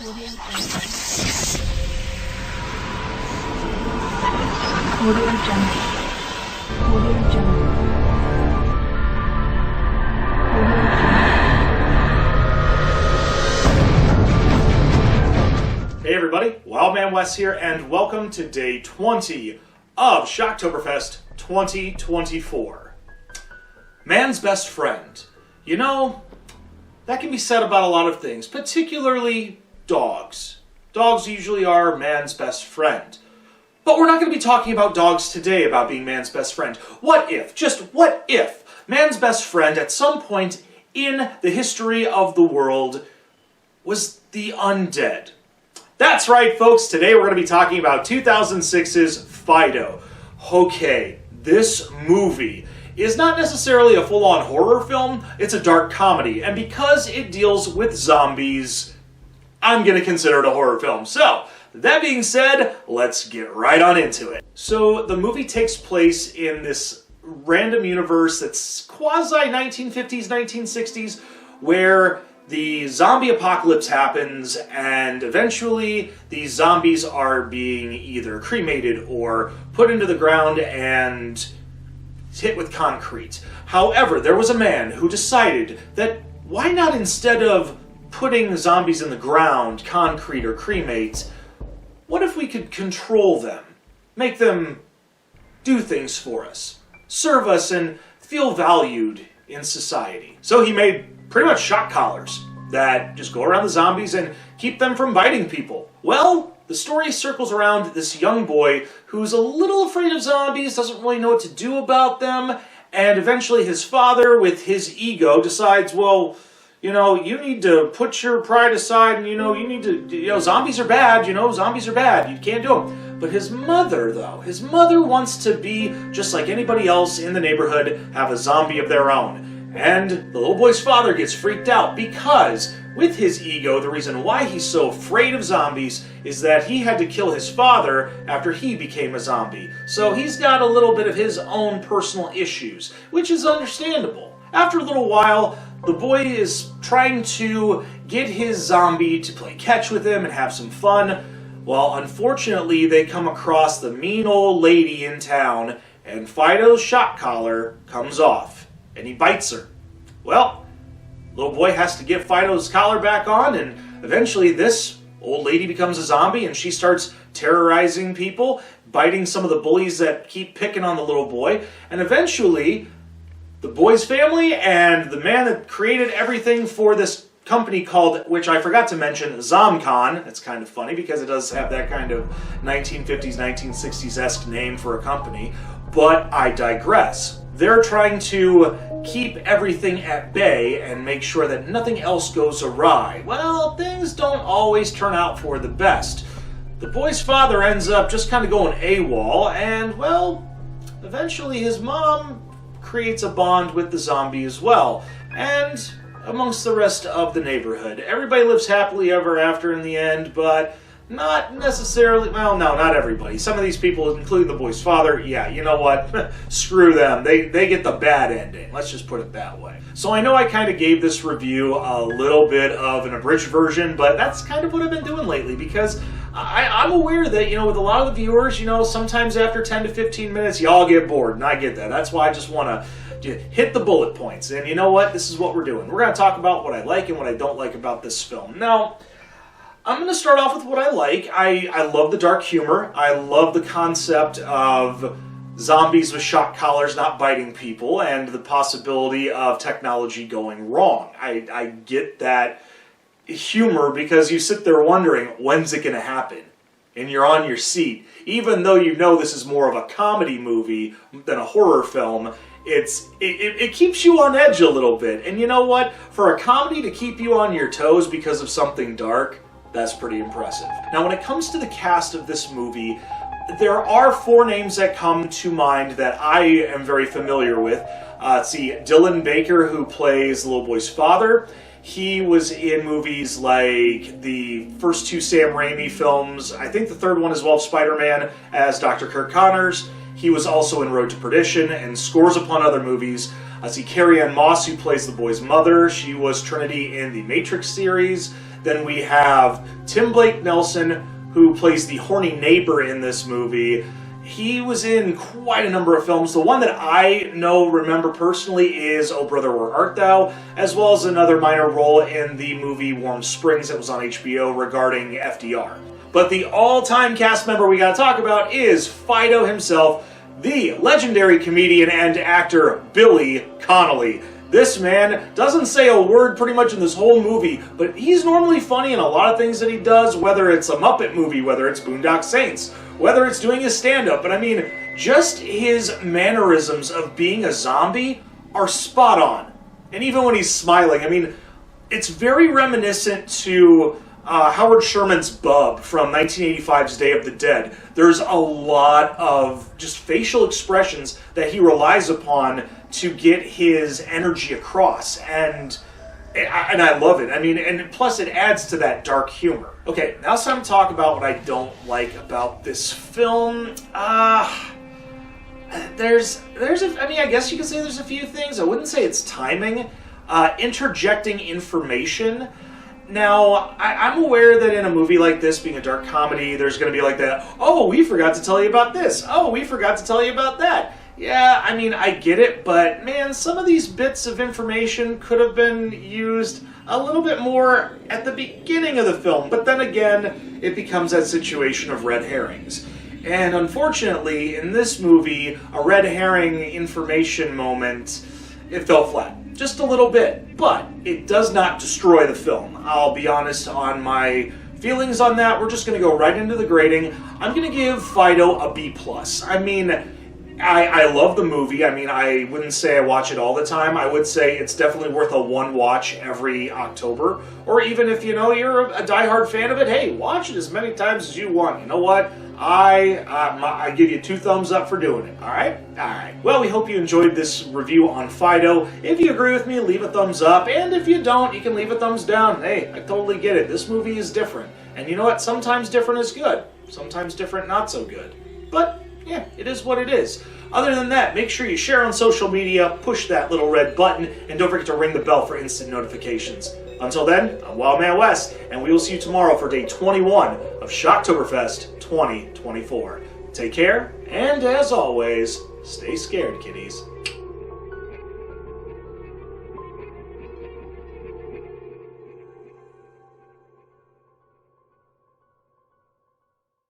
Audio Jungle. Audio Jungle. Hey everybody, Wildman Wes here, and welcome to day 20 of SHOCKTOBERFEST 2024. Man's best friend. You know, that can be said about a lot of things, particularly dogs. Dogs usually are man's best friend. But we're not going to be talking about dogs today, about being man's best friend. What if, just what if, man's best friend at some point in the history of the world was the undead? That's right, folks. Today we're going to be talking about 2006's Fido. Okay, this movie is not necessarily a full-on horror film. It's a dark comedy. And because it deals with zombies, I'm going to consider it a horror film. So, that being said, let's get right on into it. So, the movie takes place in this random universe that's quasi-1950s, 1960s, where the zombie apocalypse happens, and eventually these zombies are being either cremated or put into the ground and hit with concrete. However, there was a man who decided that why not, instead of putting zombies in the ground, concrete, or cremate, what if we could control them? Make them do things for us, serve us, and feel valued in society. So he made pretty much shock collars that just go around the zombies and keep them from biting people. Well, the story circles around this young boy who's a little afraid of zombies, doesn't really know what to do about them, and eventually his father, with his ego, decides, well, you know, you need to put your pride aside, and, you need to, zombies are bad, zombies are bad, you can't do them. But his mother, though, his mother wants to be just like anybody else in the neighborhood, have a zombie of their own. And the little boy's father gets freaked out because, with his ego, the reason why he's so afraid of zombies is that he had to kill his father after he became a zombie. So he's got a little bit of his own personal issues, which is understandable. After a little while, the boy is trying to get his zombie to play catch with him and have some fun. Well, unfortunately, they come across the mean old lady in town, and Fido's shock collar comes off, and he bites her. Well, little boy has to get Fido's collar back on, and eventually this old lady becomes a zombie, and she starts terrorizing people, biting some of the bullies that keep picking on the little boy, and eventually the boy's family and the man that created everything for this company called, which I forgot to mention, ZomCon. It's kind of funny because it does have that kind of 1950s, 1960s-esque name for a company, but I digress. They're trying to keep everything at bay and make sure that nothing else goes awry. Well, things don't always turn out for the best. The boy's father ends up just kind of going AWOL, and, well, eventually his mom creates a bond with the zombie as well, and amongst the rest of the neighborhood. Everybody lives happily ever after in the end, but not necessarily, well, no, not everybody. Some of these people, including the boy's father, yeah, you know what? Screw them. They get the bad ending. Let's just put it that way. So I know I kind of gave this review a little bit of an abridged version, but that's kind of what I've been doing lately, because I'm aware that, with a lot of the viewers, sometimes after 10 to 15 minutes, y'all get bored, and I get that. That's why I just want to hit the bullet points. And you know what? This is what we're doing. We're going to talk about what I like and what I don't like about this film. Now, I'm going to start off with what I like. I love the dark humor. I love the concept of zombies with shock collars not biting people and the possibility of technology going wrong. I get that humor because you sit there wondering, when's it going to happen? And you're on your seat. Even though you know this is more of a comedy movie than a horror film, it keeps you on edge a little bit. And you know what? For a comedy to keep you on your toes because of something dark, that's pretty impressive. Now, when it comes to the cast of this movie, there are 4 names that come to mind that I am very familiar with. Let's see, Dylan Baker, who plays the little boy's father. He was in movies like the first 2 Sam Raimi films, I think the third one as well, Spider-Man, as Dr. Kirk Connors. He was also in Road to Perdition and scores upon other movies. I see Carrie Ann Moss, who plays the boy's mother. She was Trinity in the Matrix series. Then we have Tim Blake Nelson, who plays the horny neighbor in this movie. He was in quite a number of films. The one that I remember personally is Oh Brother, Where Art Thou, as well as another minor role in the movie Warm Springs that was on HBO regarding FDR. But the all-time cast member we gotta talk about is Fido himself, the legendary comedian and actor Billy Connolly. This man doesn't say a word pretty much in this whole movie, but he's normally funny in a lot of things that he does, whether it's a Muppet movie, whether it's Boondock Saints, whether it's doing his stand-up. But I mean, just his mannerisms of being a zombie are spot on. And even when he's smiling, I mean, it's very reminiscent to Howard Sherman's Bub from 1985's Day of the Dead. There's a lot of just facial expressions that he relies upon to get his energy across, and I love it. I mean, and plus it adds to that dark humor. Okay, now it's time to talk about what I don't like about this film. I guess you could say there's a few things. I wouldn't say it's timing. Interjecting information. Now, I'm aware that in a movie like this, being a dark comedy, there's going to be like that, oh, we forgot to tell you about this. Oh, we forgot to tell you about that. Yeah, I mean, I get it, but man, some of these bits of information could have been used a little bit more at the beginning of the film. But then again, it becomes that situation of red herrings. And unfortunately, in this movie, a red herring information moment, it fell flat. Just a little bit. But it does not destroy the film. I'll be honest on my feelings on that. We're just going to go right into the grading. I'm going to give Fido a B+. I mean, I love the movie. I mean, I wouldn't say I watch it all the time. I would say it's definitely worth a one watch every October. Or even if, you're a diehard fan of it, hey, watch it as many times as you want. You know what? I give you 2 thumbs up for doing it. All right? All right. Well, we hope you enjoyed this review on Fido. If you agree with me, leave a thumbs up. And if you don't, you can leave a thumbs down. Hey, I totally get it. This movie is different. And you know what? Sometimes different is good. Sometimes different not so good. But yeah, it is what it is. Other than that, make sure you share on social media, push that little red button, and don't forget to ring the bell for instant notifications. Until then, I'm Wildman West, and we will see you tomorrow for day 21 of SHOCKTOBERFEST 2024. Take care, and as always, stay scared, kiddies.